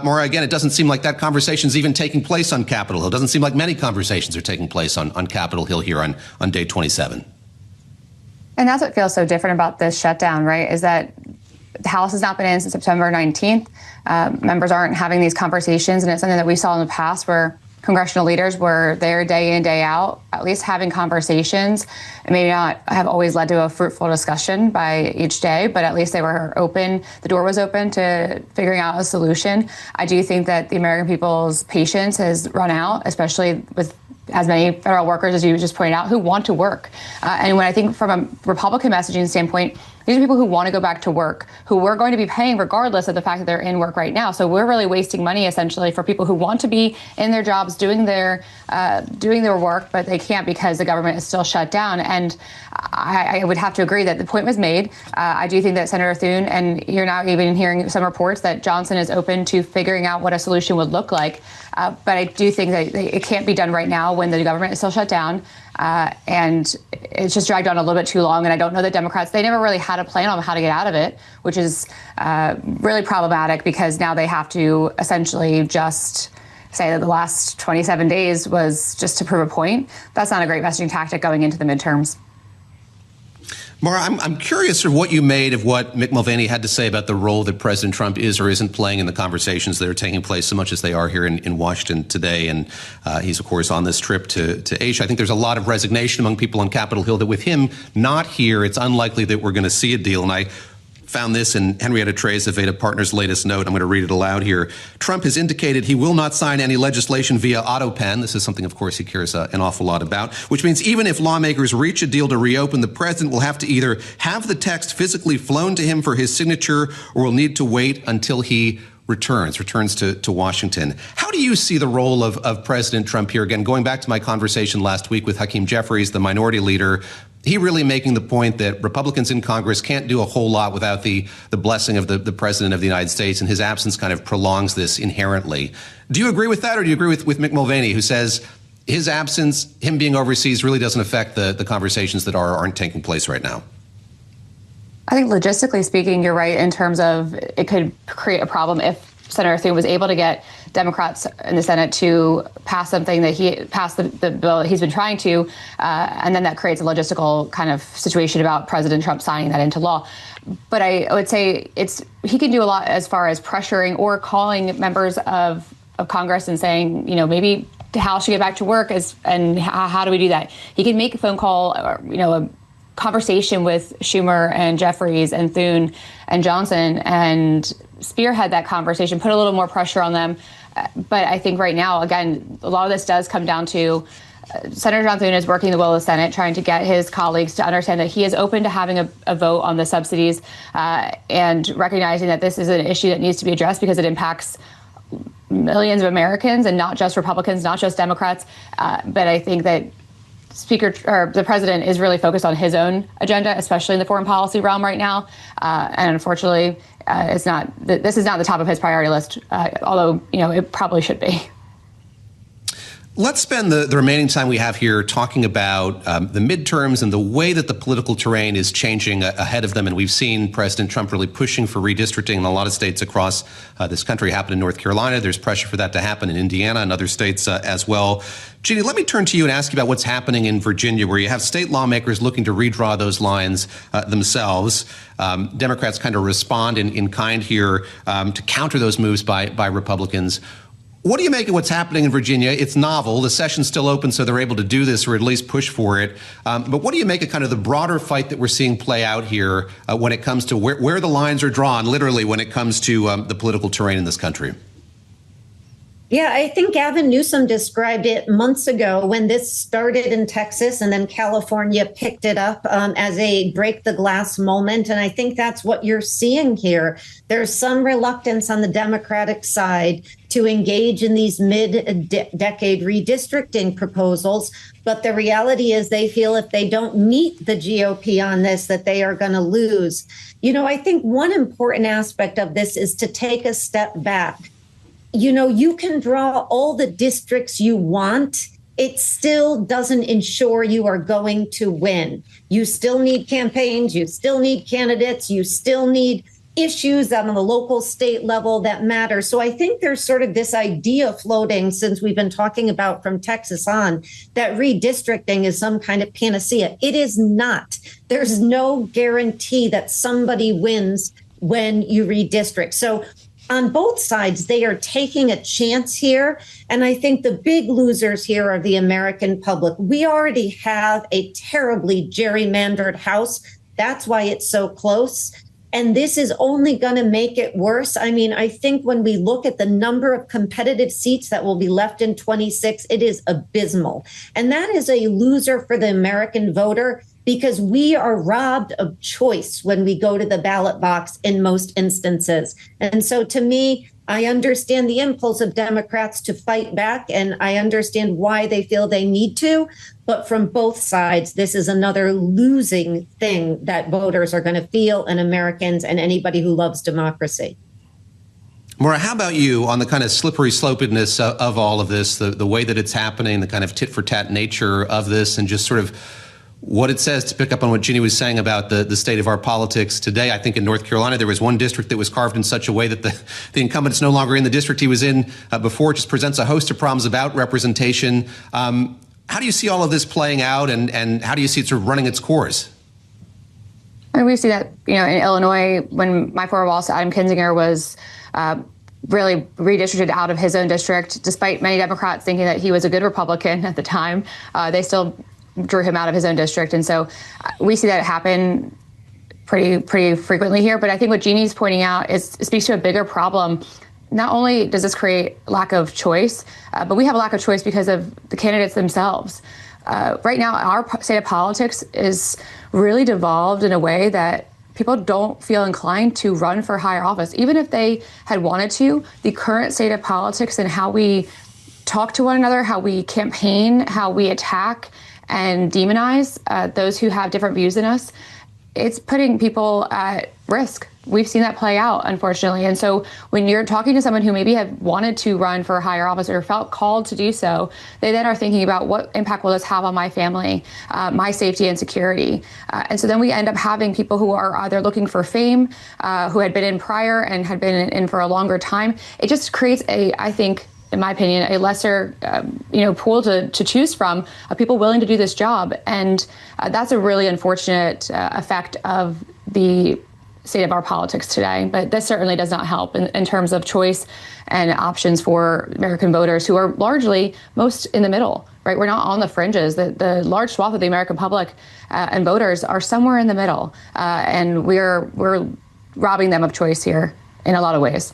Maura, again, it doesn't seem like that conversation is even taking place on Capitol Hill. It doesn't seem like many conversations are taking place on Capitol Hill here on day 27. And that's what feels so different about this shutdown, right, is that the House has not been in since September 19th. Members aren't having these conversations, and it's something that we saw in the past where congressional leaders were there day in, day out, at least having conversations. It may not have always led to a fruitful discussion by each day, but at least they were open. The door was open to figuring out a solution. I do think that the American people's patience has run out, especially with as many federal workers, as you just pointed out, who want to work. And when I think from a Republican messaging standpoint, these are people who want to go back to work, who we're going to be paying regardless of the fact that they're in work right now. So we're really wasting money essentially for people who want to be in their jobs, doing their work, but they can't because the government is still shut down. And I would have to agree that the point was made. I do think that Senator Thune, and you're now even hearing some reports that Johnson is open to figuring out what a solution would look like. But I do think that it can't be done right now when the government is still shut down. And it's just dragged on a little bit too long. And I don't know that Democrats, they never really had a plan on how to get out of it, which is really problematic because now they have to essentially just say that the last 27 days was just to prove a point. That's not a great messaging tactic going into the midterms. Maura, I'm curious of what you made of what Mick Mulvaney had to say about the role that President Trump is or isn't playing in the conversations that are taking place so much as they are here in Washington today. And he's, of course, on this trip to Asia. I think there's a lot of resignation among people on Capitol Hill that with him not here, it's unlikely that we're going to see a deal. And I found this in Henrietta Trey's Aveda Partners' latest note. I'm going to read it aloud here. Trump has indicated he will not sign any legislation via auto pen. This is something, of course, he cares an awful lot about, which means even if lawmakers reach a deal to reopen, the president will have to either have the text physically flown to him for his signature or will need to wait until he returns to Washington. How do you see the role of President Trump here? Again, going back to my conversation last week with Hakeem Jeffries, the minority leader, he really making the point that Republicans in Congress can't do a whole lot without the blessing of the President of the United States, and his absence kind of prolongs this inherently. Do you agree with that, or do you agree with Mick Mulvaney, who says his absence, him being overseas, really doesn't affect the conversations that aren't taking place right now? I think logistically speaking, you're right in terms of it could create a problem if Senator Thune was able to get Democrats in the Senate to pass something that he passed the bill that he's been trying to, and then that creates a logistical kind of situation about President Trump signing that into law. But I would say he can do a lot as far as pressuring or calling members of Congress and saying, maybe the House should get back to work, and how do we do that? He can make a phone call, or, a conversation with Schumer and Jeffries and Thune and Johnson and spearhead that conversation, put a little more pressure on them. But I think right now, again, a lot of this does come down to Senator John Thune is working the will of the Senate, trying to get his colleagues to understand that he is open to having a vote on the subsidies and recognizing that this is an issue that needs to be addressed because it impacts millions of Americans and not just Republicans, not just Democrats. But I think that the president is really focused on his own agenda, especially in the foreign policy realm right now. And unfortunately, this is not the top of his priority list, although, it probably should be. Let's spend the remaining time we have here talking about the midterms and the way that the political terrain is changing ahead of them. And we've seen President Trump really pushing for redistricting in a lot of states across this country. Happened in North Carolina. There's pressure for that to happen in Indiana and other states as well. Jeannie, let me turn to you and ask you about what's happening in Virginia, where you have state lawmakers looking to redraw those lines themselves. Democrats kind of respond in kind here to counter those moves by Republicans. What do you make of what's happening in Virginia? It's novel. The session's still open, so they're able to do this or at least push for it. But what do you make of kind of the broader fight that we're seeing play out here when it comes to where the lines are drawn, literally, when it comes to the political terrain in this country? Yeah, I think Gavin Newsom described it months ago when this started in Texas and then California picked it up as a break the glass moment. And I think that's what you're seeing here. There's some reluctance on the Democratic side to engage in these mid-decade redistricting proposals. But the reality is they feel if they don't meet the GOP on this, that they are going to lose. I think one important aspect of this is to take a step back. You can draw all the districts you want. It still doesn't ensure you are going to win. You still need campaigns. You still need candidates. You still need issues on the local state level that matter. So I think there's sort of this idea floating since we've been talking about from Texas on that redistricting is some kind of panacea. It is not. There's no guarantee that somebody wins when you redistrict. So on both sides, they are taking a chance here. And I think the big losers here are the American public. We already have a terribly gerrymandered House. That's why it's so close. And this is only going to make it worse. I mean, I think when we look at the number of competitive seats that will be left in 26, it is abysmal. And that is a loser for the American voter because we are robbed of choice when we go to the ballot box in most instances. And so to me, I understand the impulse of Democrats to fight back, and I understand why they feel they need to. But from both sides, this is another losing thing that voters are going to feel, and Americans and anybody who loves democracy. Maura, how about you on the kind of slippery slopedness of all of this, the way that it's happening, the kind of tit for tat nature of this, and just sort of what it says, to pick up on what Jeannie was saying about the state of our politics today? I think in North Carolina, there was one district that was carved in such a way that the incumbent's no longer in the district he was in before. It just presents a host of problems about representation. How do you see all of this playing out, and how do you see it sort of running its course? And we see that, in Illinois, when my former boss, Adam Kinzinger, was really redistricted out of his own district, despite many Democrats thinking that he was a good Republican at the time, they still drew him out of his own district. And so we see that happen pretty frequently here. But I think what Jeannie's pointing out speaks to a bigger problem. Not only does this create lack of choice, but we have a lack of choice because of the candidates themselves. Right now, our state of politics is really devolved in a way that people don't feel inclined to run for higher office. Even if they had wanted to, the current state of politics and how we talk to one another, how we campaign, how we attack and demonize those who have different views than us, it's putting people at risk. We've seen that play out, unfortunately. And so when you're talking to someone who maybe had wanted to run for a higher office or felt called to do so, they then are thinking about what impact will this have on my family, my safety and security. And so then we end up having people who are either looking for fame, who had been in prior and had been in for a longer time. It just creates I think, in my opinion, a lesser, pool to choose from of people willing to do this job. And that's a really unfortunate effect of the state of our politics today. But this certainly does not help in terms of choice and options for American voters who are largely most in the middle, right? We're not on the fringes. The large swath of the American public and voters are somewhere in the middle. And we're robbing them of choice here in a lot of ways.